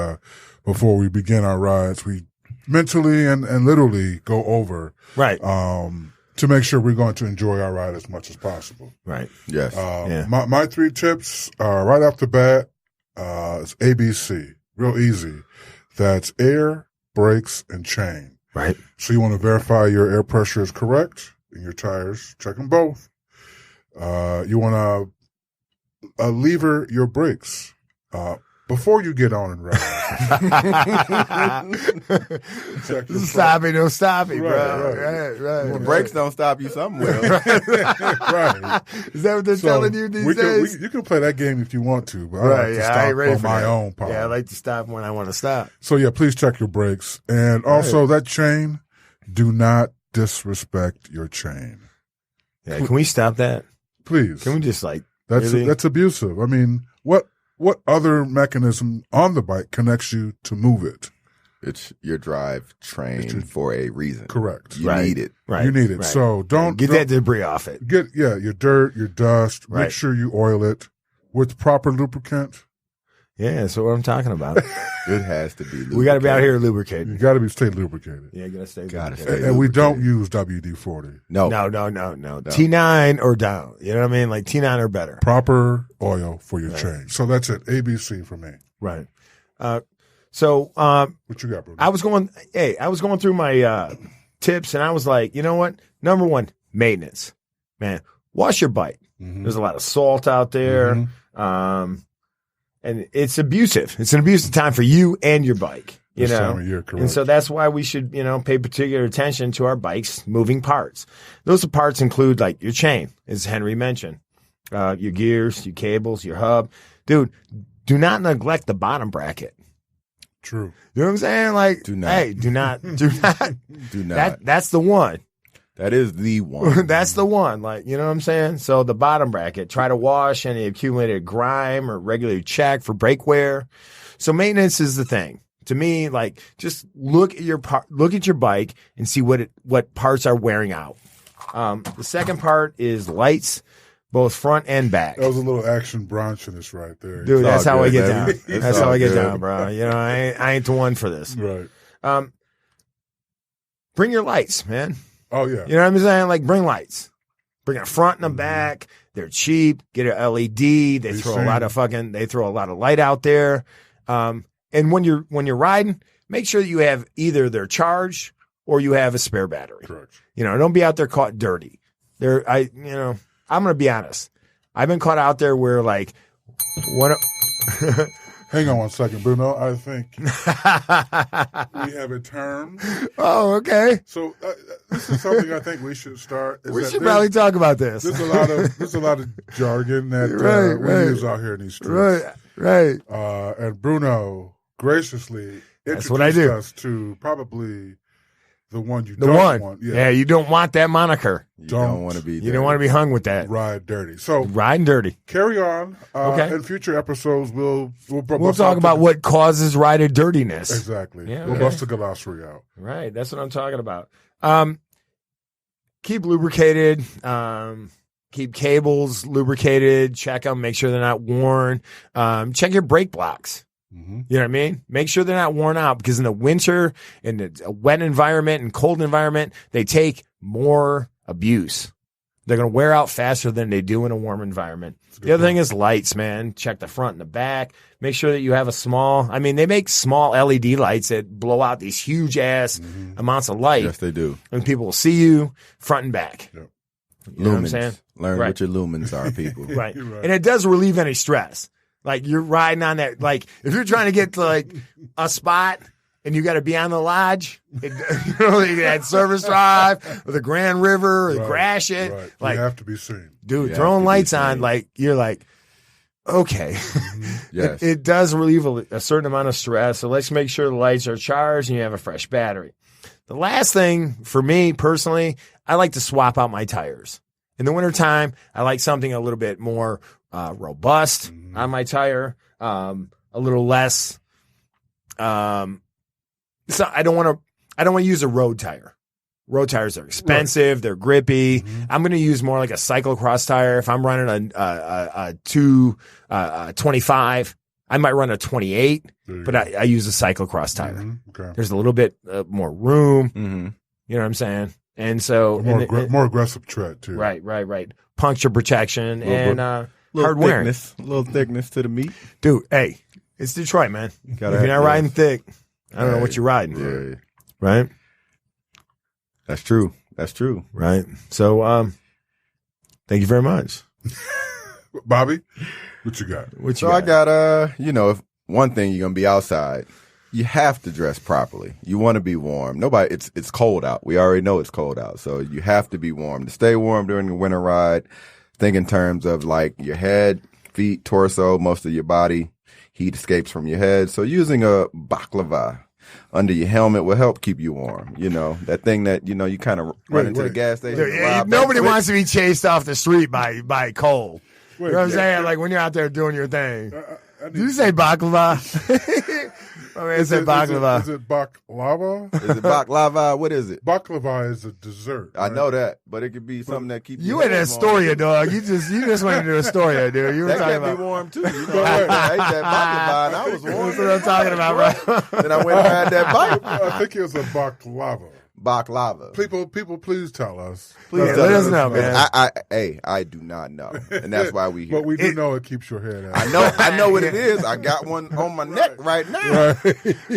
before we begin our rides, we mentally and literally go over, Right. to make sure we're going to enjoy our ride as much as possible. Right. Yes. Yeah. My three tips are right off the bat, it's ABC, real easy. That's air, brakes, and chain. Right. So you want to verify your air pressure is correct in your tires. Check them both. You want to lever your brakes before you get on and ride. Check your Stop it. Don't stop it, Right, bro. right. Right. Well, brakes don't stop you somewhere. right. Is that what they're telling you these days? You can play that game if you want to, but I Right. like to Yeah. stop I ain't ready on for my that. own power. Yeah. I like to stop when I want to stop. So yeah, please check your brakes. And also that chain, do not disrespect your chain. Yeah. Can we stop that? Please. Can we just like, That's really? that's abusive. I mean, what other mechanism on the bike connects you to move it? It's your drive trained for a reason. Correct. You Right. need it. right. You need it. right. So don't Get that debris off it. get your dirt, your dust. Make Right. sure you oil it with proper lubricant. Yeah, that's what I'm talking about. It has to be lubricated. We got to be out here lubricated. You got to stay lubricated. Yeah, you got to stay Gotta lubricated. stay And we don't use WD-40. No. No. T9 or down. You know what I mean? Like T9 or better. Proper oil for your change. So that's it. ABC for me. Right. What you got, Bruno? I was going through my tips, and I was like, you know what? Number one, maintenance. Man, wash your bike. Mm-hmm. There's a lot of salt out there. And it's abusive. It's an abusive time for you and your bike. This time of year, correct. And so that's why we should, pay particular attention to our bike's moving parts. Those parts include like your chain, as Henry mentioned, your gears, your cables, your hub. Dude, do not neglect the bottom bracket. True. You know what I'm saying? Like, Do not. hey, do not. Do not. That's the one. That is the one. That's the one. Like, you know what I'm saying? So the bottom bracket, try to wash any accumulated grime or regularly check for brake wear. So maintenance is the thing. To me, like, just look at your bike and see what parts are wearing out. The second part is lights, both front and back. That was a little action Bronsonist right there. Dude, that's how I get baby. down. It's That's all how I get good. down, bro. I ain't the one for this. Right. Bring your lights, man. Oh, yeah. You know what I'm saying? Like, bring lights. Bring a front and a back. They're cheap. Get an LED. They throw a lot of light out there. And when you're riding, make sure that you have either they're charged or you have a spare battery. Correct. Don't be out there caught dirty. I'm going to be honest. I've been caught out there where like Hang on one second, Bruno. I think we have a term. Oh, okay. So this is something I think we should start. We should probably talk about this. There's a lot of jargon that we use out here in these streets. Right. And Bruno graciously That's what I do. introduced us to probably the one you don't want. Yeah, you don't want that moniker. You don't want to be. You don't want to be hung with that. Ride dirty. So Riding dirty. carry on. Okay. In future episodes, we'll talk about what causes rider dirtiness. Exactly. Yeah, We'll okay. bust the glossary out. Right. That's what I'm talking about. Keep lubricated. Keep cables lubricated. Check them. Make sure they're not worn. Check your brake blocks. Mm-hmm. You know what I mean? Make sure they're not worn out because in the winter, in a wet environment and cold environment, they take more abuse. They're going to wear out faster than they do in a warm environment. The other thing is lights, man. Check the front and the back. Make sure that you have they make small LED lights that blow out these huge ass amounts of light. Yes, they do. And people will see you front and back. Yep. You know what I'm Lumens. saying? Learn Right. what your lumens are, people. Right. Right. And it does relieve any stress. Like you're riding on that, like if you're trying to get to like a spot and you got to be on the lodge, that service drive or the Grand River or crash it. Right. Like, you have to be seen. dude, You throwing have to be lights seen. on, like you're like, okay. Yes. It does relieve a certain amount of stress. So let's make sure the lights are charged and you have a fresh battery. The last thing for me personally, I like to swap out my tires. In the wintertime, I like something a little bit more robust on my tire, a little less. So I don't want to use a road tire. Road tires are expensive. They're grippy. I'm going to use more like a cyclocross tire. If I'm running a 225, I might run a 28, but I use a cyclocross tire. Okay. There's a little bit more room. Mm-hmm. You know what I'm saying? And so More aggressive tread too. right. Puncture protection and Little hard wearing. little thickness to the meat. Dude, hey, it's Detroit, man. Gotta If you're not have- riding thick, I don't know what you're riding. Yeah, Right? that's true. That's true. Right. So, thank you very much. Bobby, what you got? So I got if one thing you're gonna be outside, you have to dress properly. You want to be warm. It's cold out. We already know it's cold out, so you have to be warm. To stay warm during the winter ride, think in terms of like your head, feet, torso, most of your body. Heat escapes from your head. So using a baklava under your helmet will help keep you warm. That thing that, you kind of run into the gas station. and ride back Nobody to it. wants to be chased off the street by cold. You know what I'm yeah. saying? Like when you're out there doing your thing. Did you say baklava? My man said baklava. Is it baklava? Is it baklava? What is it? Baklava is a dessert. I know that, but it could be something that keeps you in Astoria, dog. You just went into Astoria, dude. You were that talking kept about me warm too. You know, I ate that baklava and I was warm. That's what I'm talking about, bro. Then I went and had that bite. I think it was a baklava. Baklava. People, please tell us. Please let us know, man. I do not know, and that's why we here. But we do know it keeps your head out. I know what it is. I got one on my neck right now.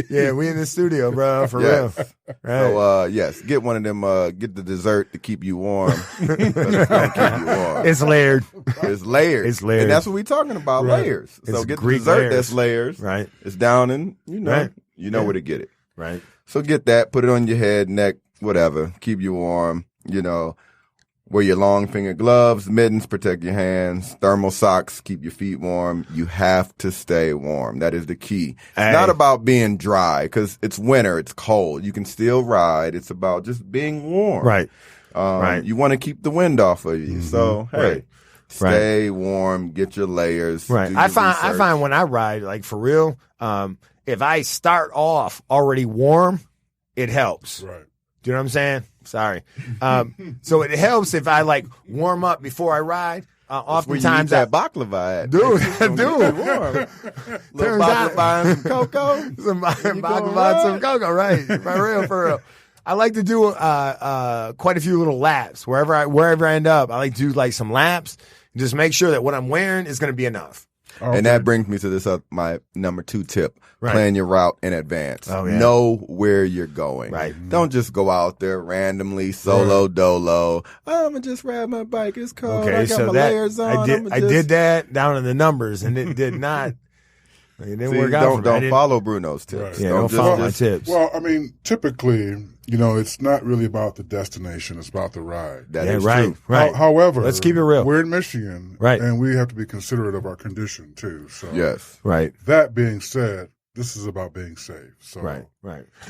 Yeah, we in the studio, bro, for Yes. real. Right. So yes, get one of them. Get the dessert to keep you warm. It's gonna keep you warm. It's layered. It's layered. It's layered. And that's what we talking about. Right. Layers. So It's get the Greek dessert layers. that's layers. Right. It's down and Right. you know where to get it. Right. So get that. Put it on your head, neck, whatever. Keep you warm. Wear your long finger gloves, mittens, protect your hands, thermal socks, keep your feet warm. You have to stay warm. That is the key. Hey. It's not about being dry because it's winter. It's cold. You can still ride. It's about just being warm. Right. Right. You want to keep the wind off of you. So, hey, Right. stay warm, get your layers. Right. do your I find research. when I ride, like for real, if I start off already warm, it helps. Right. Do you know what I'm saying? Sorry. So it helps if I like warm up before I ride. That's where you eat Oftentimes that baklava at. Dude, Keep you warm. Little Turns out- baklava and some cocoa. some going baklava, some right. cocoa, right? For real. I like to do quite a few little laps wherever I end up. I like to do like some laps and just make sure that what I'm wearing is going to be enough. And that brings me to this my number 2 tip. Right. Plan your route in advance. Oh, yeah. Know where you're going. Right. Don't just go out there randomly, solo dolo. I'm going to just ride my bike. It's cold. Okay, I got so my that layers on. I did that down in the numbers, and it did not. It didn't work out. for me. I Don't didn't- follow Bruno's tips. Right. Yeah, don't follow my tips. Well, I mean, typically, it's not really about the destination. It's about the ride. That Yeah, is right, true. right. However, Let's keep it real. We're in Michigan, Right. and we have to be considerate of our condition too. So, Yes. Right. That being said, this is about being safe. So, Right.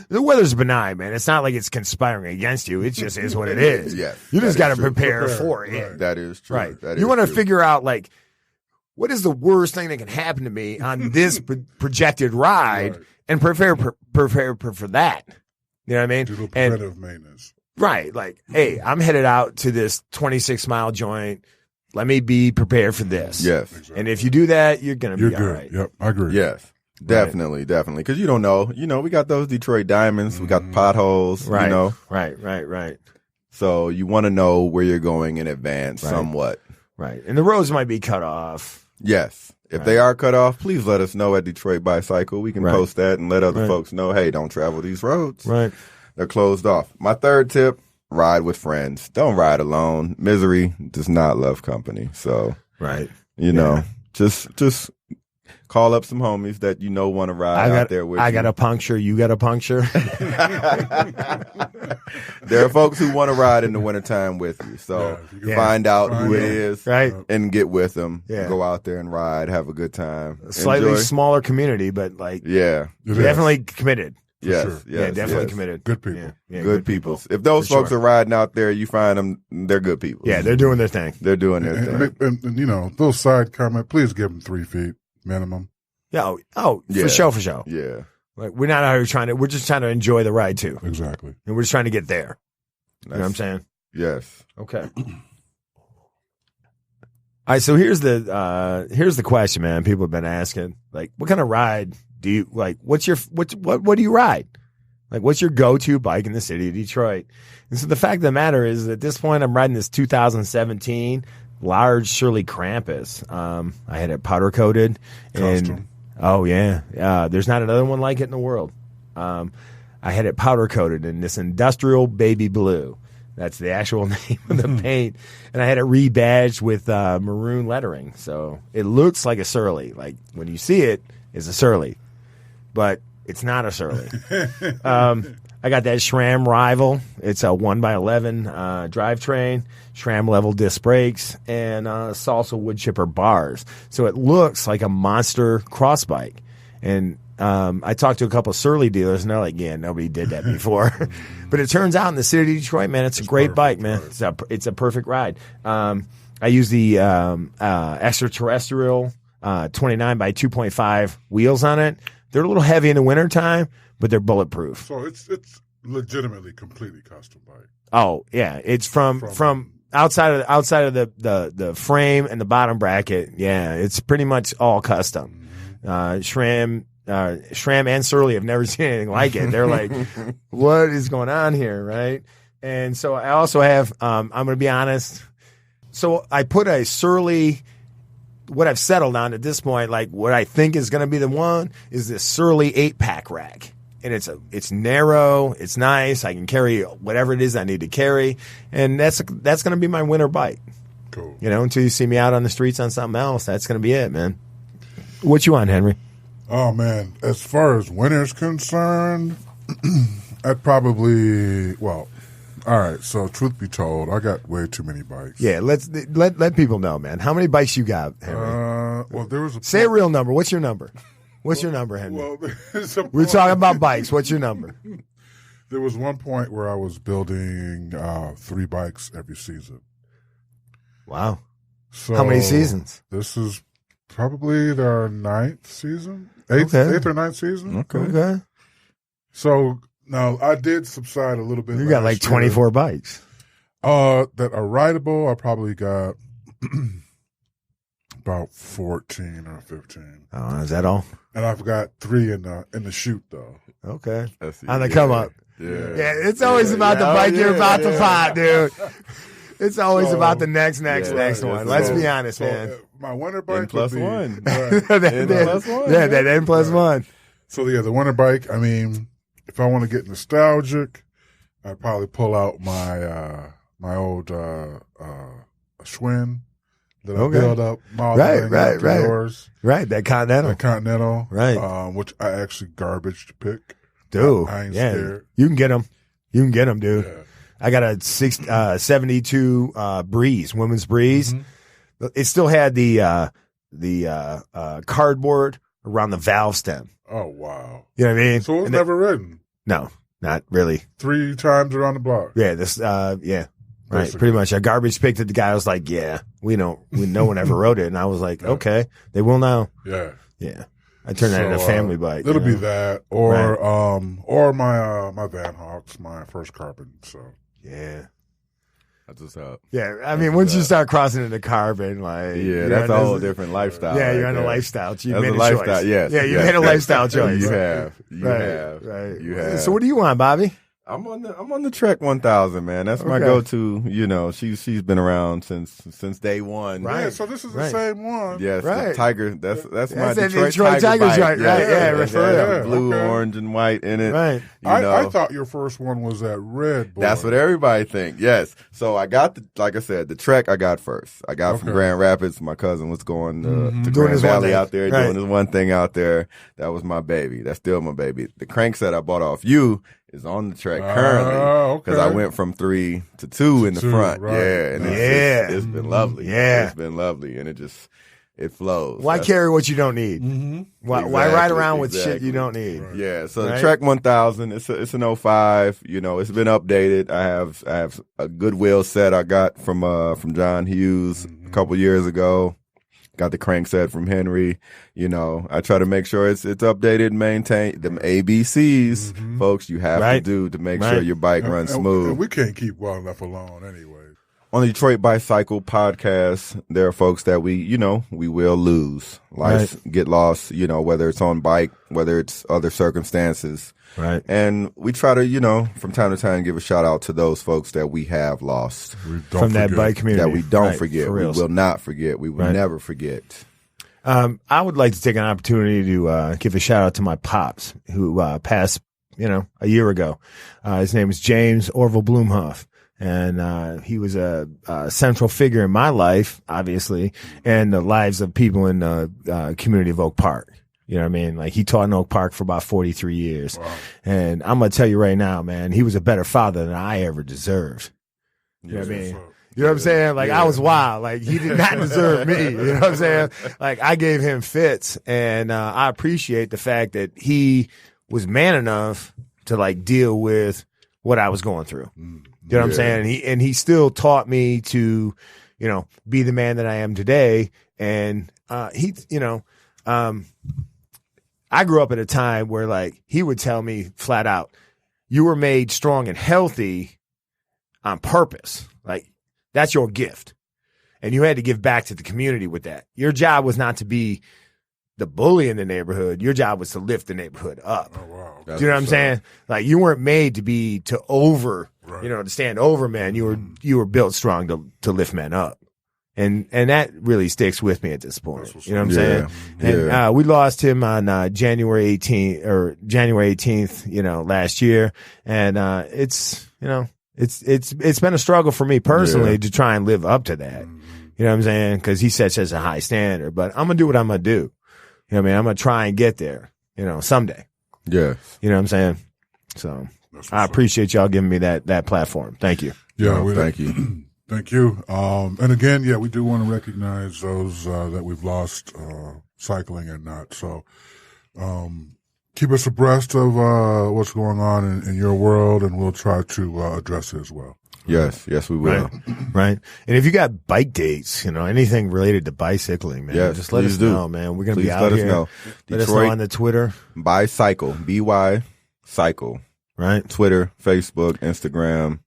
The weather's benign, man. It's not like it's conspiring against you. It just is what it is. Yes, You just that got is to true. prepare Prepare, for it. right. That is true. Right. That You is want to true. figure out, like, what is the worst thing that can happen to me on this projected ride Right. and prepare for that. You know what I mean? Do a little And preventive maintenance. right, like, hey, I'm headed out to this 26-mile joint. Let me be prepared for this. Yes. Exactly. And if you do that, you're gonna You're be good. all right. Yep, I agree. Yes. Definitely. Because you don't know. We got those Detroit diamonds. We got the potholes. Right. You know. Right. So you want to know where you're going in advance Right. somewhat. Right. And the roads might be cut off. Yes. If they are cut off, please let us know at Detroit ByCycle. We can Right. post that and let other Right. folks know, hey, don't travel these roads. Right. They're closed off. My third tip, ride with friends. Don't ride alone. Misery does not love company. So, Right. just call up some homies that want to ride out there with you. I got a puncture. You got a puncture. There are folks who want to ride in the wintertime with you. So Yeah. find out Find who it out. is Right. and get with them. Yeah. Go out there and ride. Have a good time. Slightly Enjoy. smaller community, but like Yeah. It is. definitely committed. Yes. sure. Yes. Yeah, definitely yes. committed. Good people. Yeah, Good people. If those For folks sure. are riding out there, you find them, they're good people. Yeah, they're doing their thing. They're doing their thing. And those side comment, please give them 3 feet minimum. Yeah. Yeah. For sure. Yeah. Like we're not out here we're just trying to enjoy the ride too. Exactly. And we're just trying to get there. You know what I'm saying? Yes. Okay. All right, so here's the question, man. People have been asking, like, what kind of ride do you like? What do you ride? Like, what's your go-to bike in the city of Detroit? And so the fact of the matter is, at this point, I'm riding this 2017 large Shirley Krampus. I had it powder coated, and Custom. oh yeah, there's not another one like it in the world. I had it powder coated in this industrial baby blue. That's the actual name of the paint. And I had it rebadged with maroon lettering. So it looks like a Surly. Like when you see it, it's a Surly. But it's not a Surly. I got that SRAM Rival. It's a 1x11 drivetrain, SRAM level disc brakes, and salsa wood chipper bars. So it looks like a monster cross bike. And I talked to a couple of Surly dealers, and they're like, yeah, nobody did that before. But it turns out in the city of Detroit, man, it's a great bike, man. It's a perfect ride. I use the extraterrestrial 29 by 2.5 wheels on it. They're a little heavy in the wintertime, but they're bulletproof. So it's legitimately completely custom bike. Oh yeah, it's from outside of the frame and the bottom bracket. Yeah, it's pretty much all custom. SRAM and Surly have never seen anything like it. They're like, what is going on here, right? And so I also have, I'm going to be honest. So I put a Surly, what I've settled on at this point, like what I think is going to be the one is this Surly 8-pack rack. And it's narrow, it's nice. I can carry whatever it is I need to carry, and that's going to be my winter bike. Cool. You know, until you see me out on the streets on something else, that's going to be it, man. What you on, Henry? Oh man, as far as winter's concerned, I'd probably all right. So truth be told, I got way too many bikes. Yeah, let people know, man. How many bikes you got, Henry? Well, there was say a real number. What's your number? What's your number, Henry? Well, we're talking about bikes. What's your number? There was one point where I was building 3 bikes every season. Wow. So how many seasons? This is probably their 9th season, 8th or 9th season. Okay. So now I did subside a little bit. You got like 24 bikes. That are rideable, I probably got about 14 or 15. Oh, is that all? And I've got 3 in the chute though. Okay. On the come up. Yeah. Yeah, it's always about the bike you're about to pop, dude. It's always about the next one. Let's be honest, man. My winter bike N+1. Yeah, that N+1. So yeah, the winter bike, I mean, if I want to get nostalgic, I'd probably pull out my my old Schwinn that I built up. Right, that Continental. The Continental. Right. Which I actually garbaged pick. Dude. I ain't scared. You can get them, dude. Yeah. I got a 72 Breeze, women's Breeze. Mm-hmm. It still had the cardboard around the valve stem. Oh, wow. You know what I mean? So it was never ridden? No, not really. 3 times around the block? Yeah, right. Basically. Pretty much. I garbage picked it. The guy was like, yeah, no one ever rode it. And I was like, okay, they will now. Yeah. Yeah. I turned that into a family bike. It'll be that or my Van Hawks, my first carbon. So yeah. That's what's up. Yeah, I mean, once you start crossing into carbon, like that's a whole different lifestyle. Yeah, you're on a lifestyle. You made a lifestyle. choice. Yes. Yeah, you made a lifestyle choice. You have. Right. You have. So what do you want, Bobby? I'm on the Trek 1000, man. That's my go-to. You know, she's been around since day one. Right. Yeah, so this is the same one. Yes, the Tiger. That's my Detroit Tiger bike. Right. Yeah, blue, orange, and white in it. Right. I thought your first one was that red boy. That's what everybody think. Yes. So I got like I said, the Trek I got first. I got from Grand Rapids. My cousin was going to Grand Valley out there, doing his one thing out there. That was my baby. That's still my baby. The crankset I bought off you is on the Trek currently because I went from 3 to 2 in the front. Right. Yeah, and it's been lovely. Yeah, it's been lovely, and it flows. Why carry what you don't need? Mm-hmm. Why ride around with shit you don't need? Right. Yeah, so the Trek 1000, it's an 05. You know, it's been updated. I have a good wheel set I got from John Hughes a couple years ago. Got the crankset from Henry. You know, I try to make sure it's updated and maintained. Them ABCs, folks, you have to do to make sure your bike runs smooth. And we can't keep well enough alone anyway. On the Detroit ByCycle podcast, there are folks that we will lose. Life get lost, whether it's on bike, whether it's other circumstances. Right. And we try to, from time to time, give a shout out to those folks that we have lost. From that bike community. That we don't forget. We will not forget. We will never forget. I would like to take an opportunity to give a shout out to my pops who passed, a year ago. His name is James Orville Bloomhoff. And he was a central figure in my life, obviously, and the lives of people in the community of Oak Park. You know what I mean? Like, he taught in Oak Park for about 43 years. Wow. And I'm going to tell you right now, man, he was a better father than I ever deserved. You know what I mean? You know what I'm saying? Like, I was wild. Like, he did not deserve me. You know what I'm saying? Like, I gave him fits, and I appreciate the fact that he was man enough to, like, deal with what I was going through. You know what I'm saying? And he still taught me to, be the man that I am today. And I grew up at a time where like he would tell me flat out, you were made strong and healthy on purpose. Like that's your gift. And you had to give back to the community with that. Your job was not to be the bully in the neighborhood. Your job was to lift the neighborhood up. Oh, wow. Do you know what I'm saying? Like you weren't made to stand over men. You were built strong to lift men up. And that really sticks with me at this point. You know what I'm saying? And we lost him on January 18th, last year. And it's been a struggle for me personally to try and live up to that. You know what I'm saying? Because he sets such a high standard. But I'm gonna do what I'm gonna do. You know what I mean? I'm gonna try and get there, someday. Yeah. You know what I'm saying? So I appreciate y'all giving me that platform. Thank you. Yeah, thank you. Thank you. And again, we do want to recognize those that we've lost cycling and not. So keep us abreast of what's going on in your world, and we'll try to address it as well. Yes, we will. Right. And if you got bike dates, anything related to bicycling, man, just let us know, man. We're going to be out here. Let us know on the Twitter. ByCycle, ByCycle. Right. Twitter, Facebook, Instagram,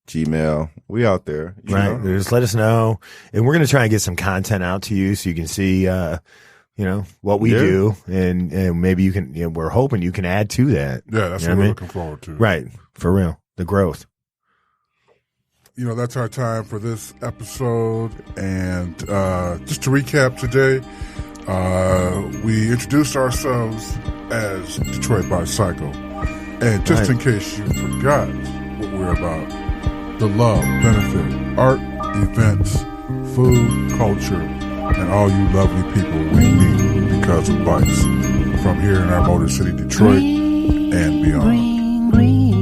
Gmail. We out there. Right. Just let us know. And we're going to try and get some content out to you so you can see, what we do. And maybe you can, we're hoping you can add to that. Yeah, that's what we're looking forward to. Right. For real. The growth. That's our time for this episode. And just to recap today, we introduced ourselves as Detroit ByCycle. And just in case you forgot what we're about, the love, benefit, art, events, food, culture, and all you lovely people we meet because of bikes from here in our Motor City, Detroit, and beyond. Green.